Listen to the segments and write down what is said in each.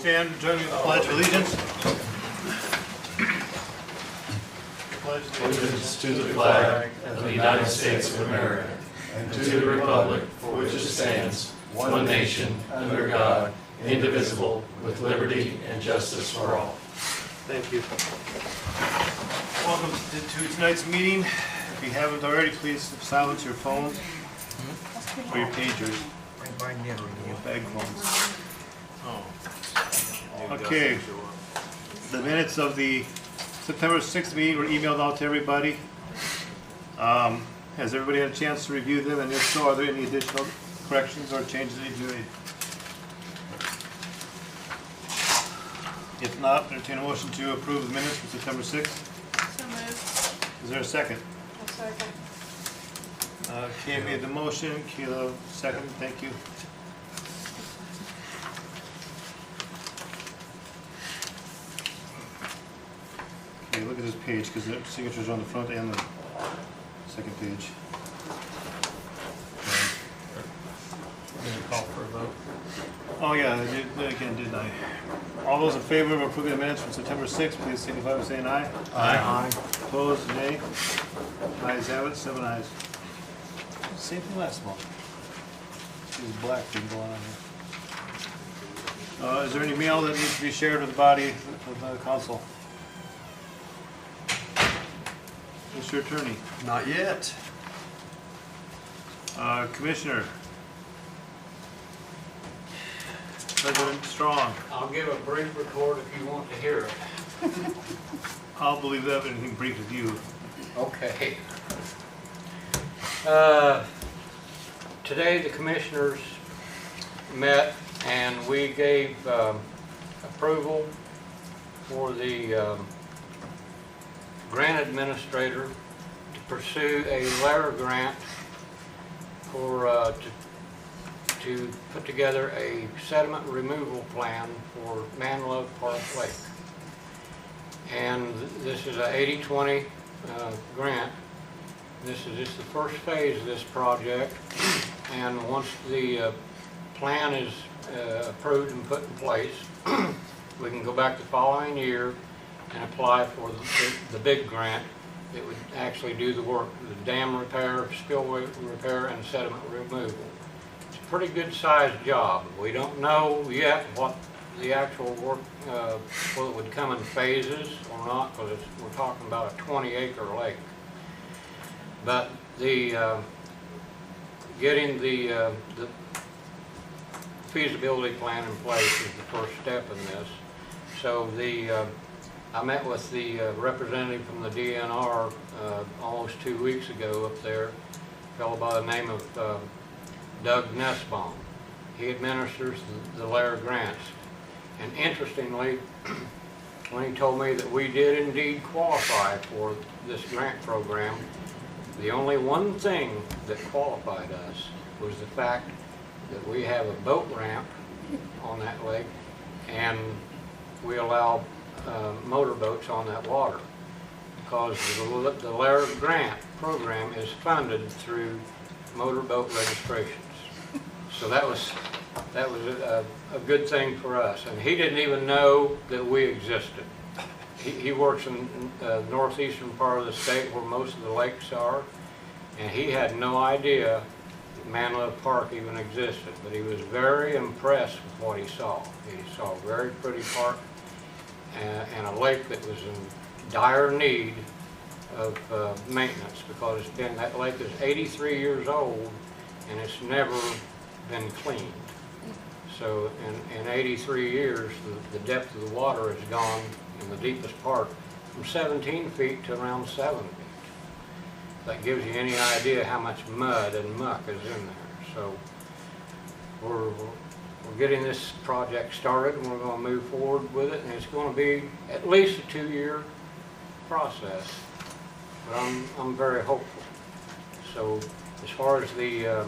stand and join me in the Pledge of Allegiance. Allegiance to the flag of the United States of America and to the republic for which it stands, one nation, under God, indivisible, with liberty and justice for all. Thank you. Welcome to tonight's meeting. If you haven't already, please silence your phones or your pagers. Your bag phones. Okay. The minutes of the September 6th meeting were emailed out to everybody. Has everybody had a chance to review them? And if so, are there any additional corrections or changes that need to be made? If not, entertain a motion to approve the minutes for September 6th. So moved. Is there a second? I'll second. Kay made the motion, Keila second, thank you. Okay, look at this page, because the signatures are on the front and the second page. Call for a vote. Oh yeah, I did, again, didn't I? All those in favor of approving the minutes from September 6th, please signify by saying aye. Aye. Opposed, nay. Ayes have it, 7 ayes. Same thing last month. This black thing going on here. Is there any mail that needs to be shared with the body of the council? Mr. Attorney. Not yet. Commissioner. President Strong. I'll give a brief report if you want to hear it. I'll believe that if anything brief with you. Okay. Today the commissioners met and we gave approval for the grant administrator to pursue a LARA grant for to put together a sediment removal plan for Manlove Park Lake. And this is a 80-20 grant. This is just the first phase of this project, and once the plan is approved and put in place, we can go back the following year and apply for the big grant that would actually do the work, the dam repair, spillway repair, and sediment removal. It's a pretty good sized job. We don't know yet what the actual work, whether it would come in phases or not, because we're talking about a 20-acre lake. But the getting the feasibility plan in place is the first step in this. So I met with the representative from the DNR almost 2 weeks ago up there, a fellow by the name of Doug Nussbaum. He administers the LARA grants. And interestingly, when he told me that we did indeed qualify for this grant program, the only one thing that qualified us was the fact that we have a boat ramp on that lake and we allow motorboats on that water, because the LARA grant program is funded through motorboat registrations. So that was a good thing for us, and he didn't even know that we existed. He works in the northeastern part of the state where most of the lakes are, and he had no idea that Manlove Park even existed, but he was very impressed with what he saw. He saw a very pretty park and a lake that was in dire need of maintenance, because that lake is 83 years old and it's never been cleaned. So in 83 years, the depth of the water has gone in the deepest part from 17 feet to around 7 feet. That gives you any idea how much mud and muck is in there. So we're getting this project started, and we're going to move forward with it, and it's going to be at least a 2-year process. But I'm very hopeful. So as far as the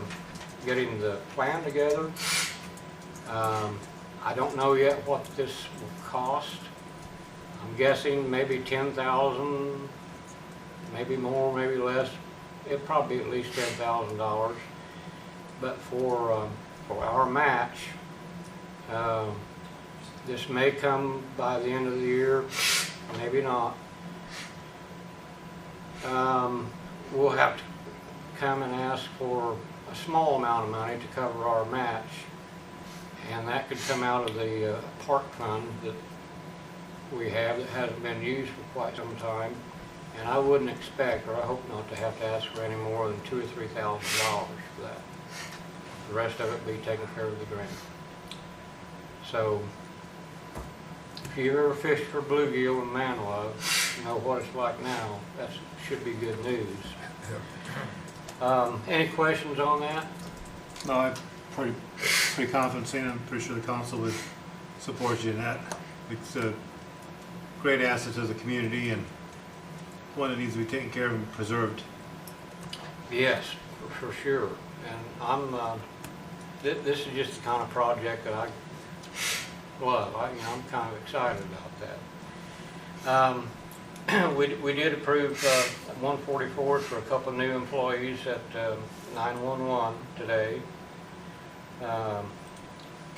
getting the plan together, I don't know yet what this will cost. I'm guessing maybe $10,000, maybe more, maybe less. It'll probably be at least $10,000. But for our match, This may come by the end of the year, maybe not. We'll have to come and ask for a small amount of money to cover our match, and that could come out of the park fund that we have that hasn't been used for quite some time. And I wouldn't expect, or I hope not, to have to ask for any more than $2,000 or $3,000 for that. The rest of it be taken care of the grant. So, if you've ever fished for bluegill in Manawha, you know what it's like now. That should be good news. Any questions on that? No, I'm pretty confident, seeing I'm pretty sure the council would support you in that. It's a great asset to the community and one that needs to be taken care of and preserved. Yes, for sure. And I'm, this is just the kind of project that I love. I'm kind of excited about that. We did approve 144 for a couple of new employees at 911 today.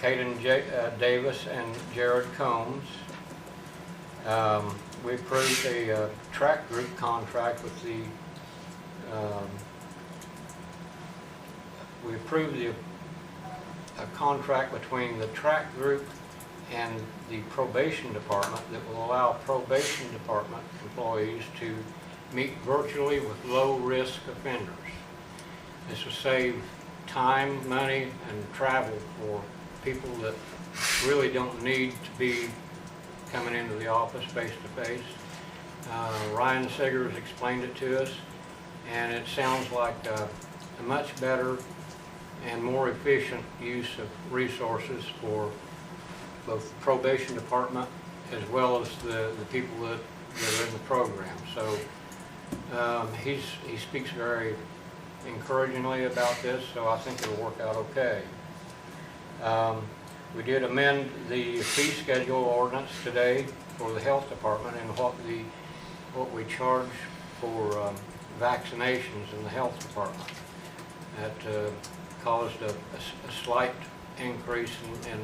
Caden Davis and Jared Combs. We approved a track group contract with the, we approved a contract between the track group and the probation department that will allow probation department employees to meet virtually with low-risk offenders. This will save time, money, and travel for people that really don't need to be coming into the office face-to-face. Ryan Siggers explained it to us, and it sounds like a much better and more efficient use of resources for both the probation department as well as the people that are in the program. So he speaks very encouragingly about this, so I think it'll work out okay. We did amend the fee schedule ordinance today for the health department and what we charge for vaccinations in the health department. That caused a slight increase in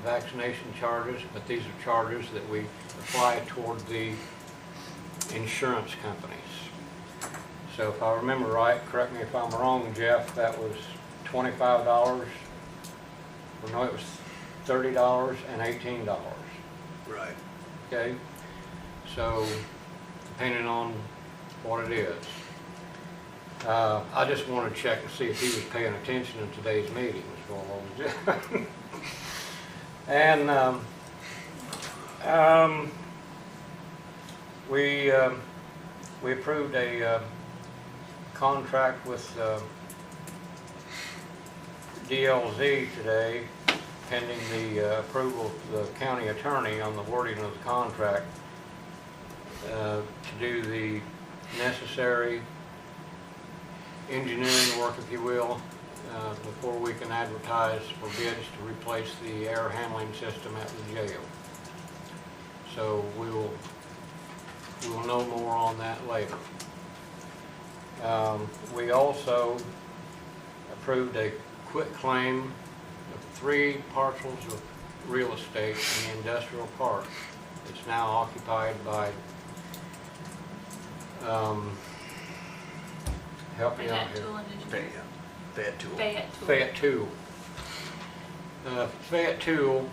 vaccination charges, but these are charges that we apply toward the insurance companies. So if I remember right, correct me if I'm wrong, Jeff, that was $25, or no, it was $30 and $18. Right. Okay, so depending on what it is. I just want to check and see if he was paying attention in today's meeting. And we approved a contract with DLZ today, pending the approval of the county attorney on the wording of the contract to do the necessary engineering work, if you will, before we can advertise for bids to replace the air handling system at the jail. So we will know more on that later. We also approved a quit claim of 3 parcels of real estate in the industrial park. It's now occupied by, help me out here. Fayette Tool. Fayette Tool,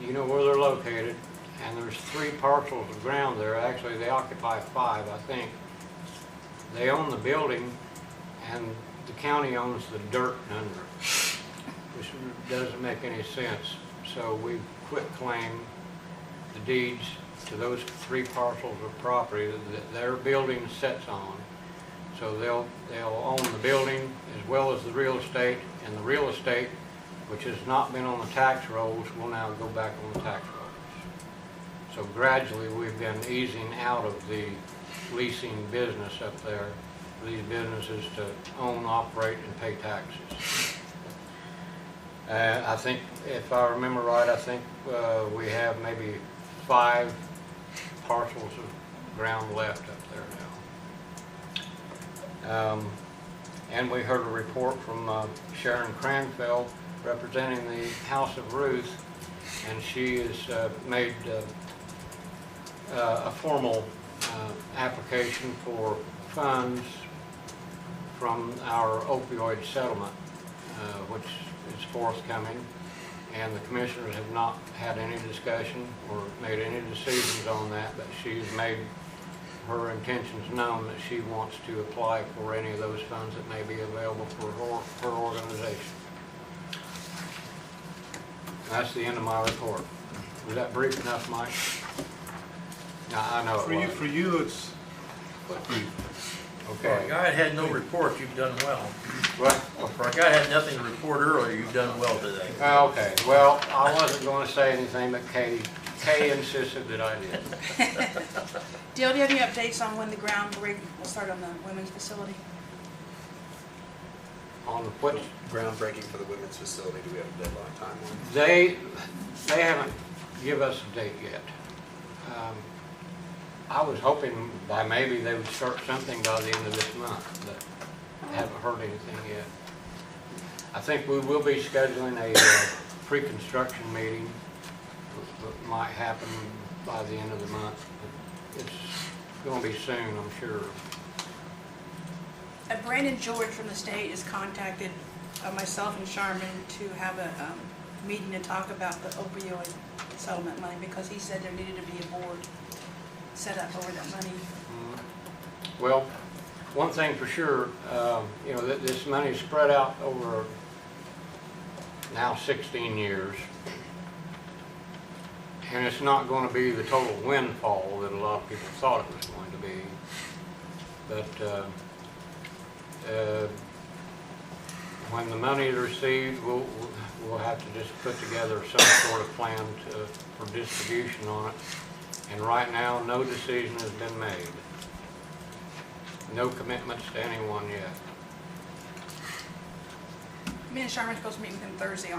you know where they're located, and there's 3 parcels of ground there. Actually, they occupy 5, I think. They own the building, and the county owns the dirt under it, which doesn't make any sense. So we quit claim the deeds to those 3 parcels of property that their building sits on. So they'll own the building as well as the real estate, and the real estate, which has not been on the tax rolls, will now go back on the tax rolls. So gradually we've been easing out of the leasing business up there for these businesses to own, operate, and pay taxes. I think, if I remember right, I think we have maybe 5 parcels of ground left up there now. And we heard a report from Sharon Cranfeld representing the House of Ruth, and she has made a formal application for funds from our opioid settlement, which is forthcoming, and the commissioners have not had any discussion or made any decisions on that, but she's made her intentions known that she wants to apply for any of those funds that may be available for her organization. That's the end of my report. Was that brief enough, Mike? I know it was. For you, it's brief. For a Okay. guy that had no report, you've done well. What? For a guy that had nothing to report earlier, you've done well today. Okay, well, I wasn't going to say anything, but Kay insisted that I did. Dale, do you have any updates on when the groundbreaking will start on the women's facility? On what? Groundbreaking for the women's facility, do we have a deadline timeline? They haven't give us a date yet. I was hoping by maybe they would start something by the end of this month, but I haven't heard anything yet. I think we will be scheduling a pre-construction meeting that might happen by the end of the month. It's going to be soon, I'm sure. Brandon George from the state has contacted myself and Sharman to have a meeting to talk about the opioid settlement money, because he said there needed to be a board set up over that money. Well, one thing for sure, you know, this money is spread out over now 16 years. And it's not going to be the total windfall that a lot of people thought it was going to be. But when the money is received, we'll have to just put together some sort of plan for distribution on it. And right now, no decision has been made. No commitments to anyone yet. Me and Sharman are supposed to meet with him Thursday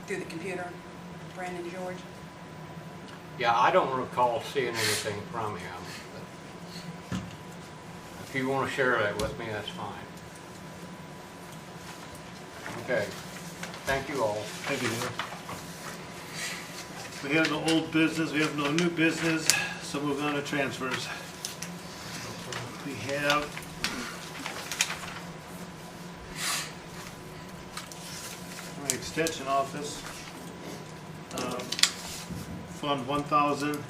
through the computer, Brandon George. Yeah, I don't recall seeing anything from him. But if you want to share that with me, that's fine. Okay. Thank you all. Thank you, Dale. We have no old business, we have no new business, so move on to transfers. We have an extension office, Fund 1000,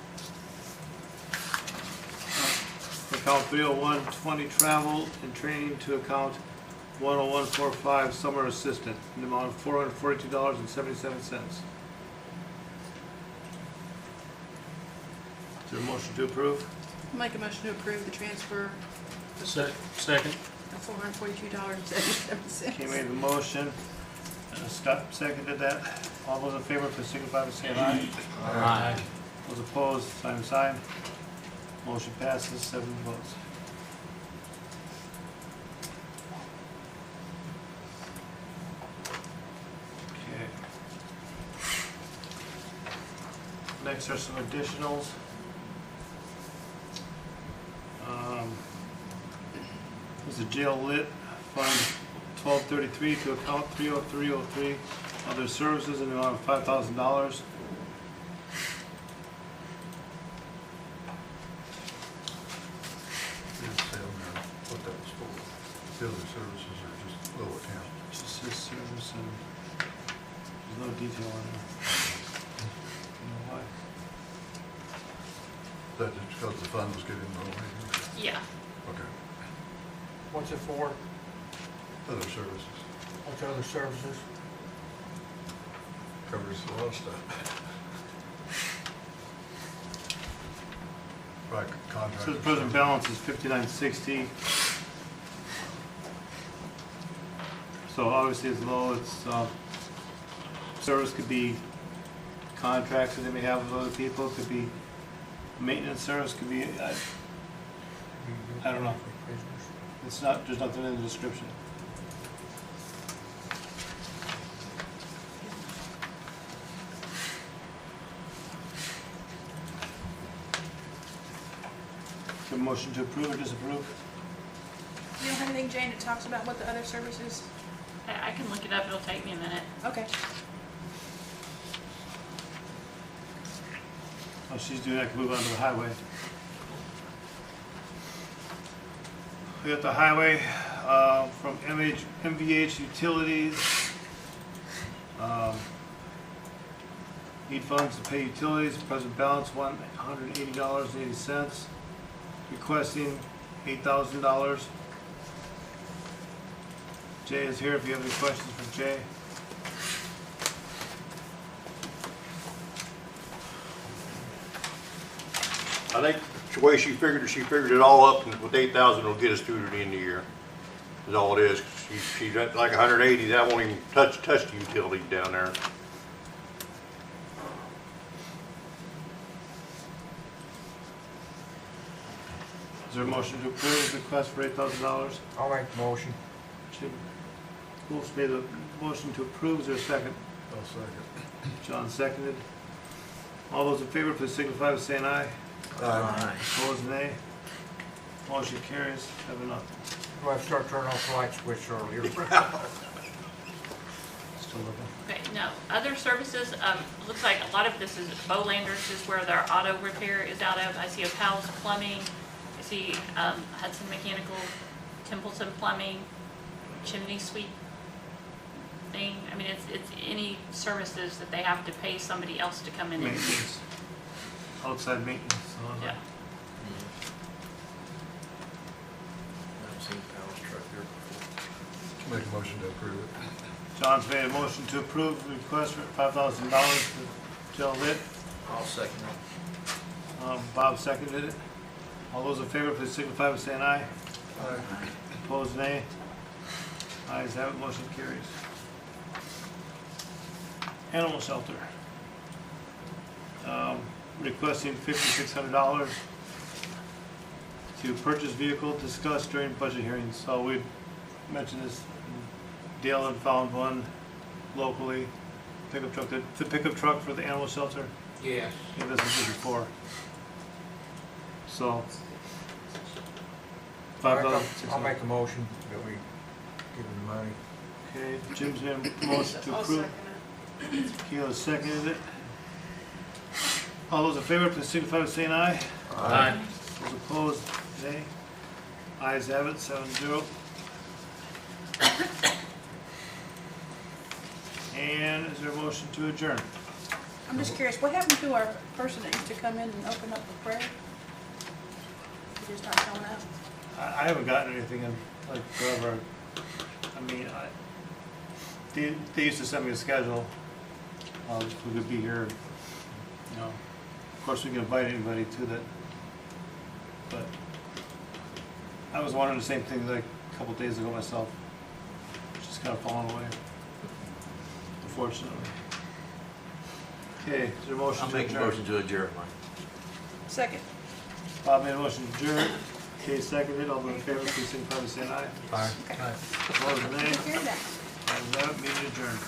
account 30120 travel and training to account 10145 summer assistant, in the amount of $442.77. Is there a motion to approve? Make a motion to approve the transfer Second. of $442.77. Kay made the motion, Scott seconded that. All those in favor, please signify by saying aye. Aye. Those opposed, same sign. Motion passes, 7 votes. Okay. Next are some additionals. There's a jail lit fund 1233 to account 30303, other services in the amount of $5,000. Didn't say on there what that was for. The other services are just low account. Just his service, and there's no detail on there. You know why? Is that just because the fund was getting low? Maybe? Yeah. Okay. What's it for? Other services. What's other services? Covers a lot of stuff. Right, contract. So the present balance is $59.60. So obviously it's low, it's, service could be contracts that they may have with other people, could be maintenance service, could be, I don't know. It's not, there's nothing in the description. So motion to approve or disapprove? You don't have anything, Jane, that talks about what the other service is? I can look it up, it'll take me a minute. Okay. While she's doing that, I can move on to the highway. We got the highway from MVH Utilities. Need funds to pay utilities, present balance $180.80. Requesting $8,000. Jay is here if you have any questions for Jay. I think the way she figured it all up, and with 8,000 will get us through to the end of the year. Is all it is. She's at like 180, that won't even touch the utilities down there. Is there a motion to approve the request for $8,000? I'll make the motion. Jim Wolf made a motion to approve. Is there a second? I'll second. John seconded. All those in favor, please signify by saying aye. Aye. Opposed, nay. Motion carries. Have enough. Do I have to start turning off the light switch earlier? Still looking. Okay, no, other services, looks like a lot of this is Bolanders is where their auto repair is out of. I see O'Pal's Plumbing, I see Hudson Mechanical, Templeton Plumbing, Chimney Sweep thing. I mean, it's any services that they have to pay somebody else to come in and do. Maintenance. Outside maintenance. Yeah. I've seen Powell's truck there before. Make a motion to approve it. John's made a motion to approve the request for $5,000 to Joe Litt. I'll second it. Bob seconded it. All those in favor, please signify by saying aye. Aye. Opposed, nay. Ayes have it, motion carries. Animal shelter. Requesting $5,600 to purchase vehicle discussed during budget hearings. So we mentioned this, Dale had found one locally, pickup truck, the pickup truck for the animal shelter. Yes. Yeah, this is before. So. I'll make a motion that we give him the money. Okay, Jim's made a motion to I'll approve. second it. Keela seconded it. All those in favor, please signify by saying aye. Aye. Those opposed, nay. Ayes have it, 7-0. And is there a motion to adjourn? I'm just curious, what happened to our person that used to come in and open up the prayer? He just not showing up? I haven't gotten anything in like forever. I mean, they used to send me a schedule who could be here. You know, of course we can invite anybody to that. But I was wondering the same thing like a couple days ago myself. Just kind of falling away, unfortunately. Okay, is there a motion I'll to make a adjourn? motion to adjourn. Second. Bob made a motion to adjourn. Kay seconded. All those in favor, please signify by saying aye. Aye. Opposed, nay. Hear that. Ayes have it, meeting adjourned.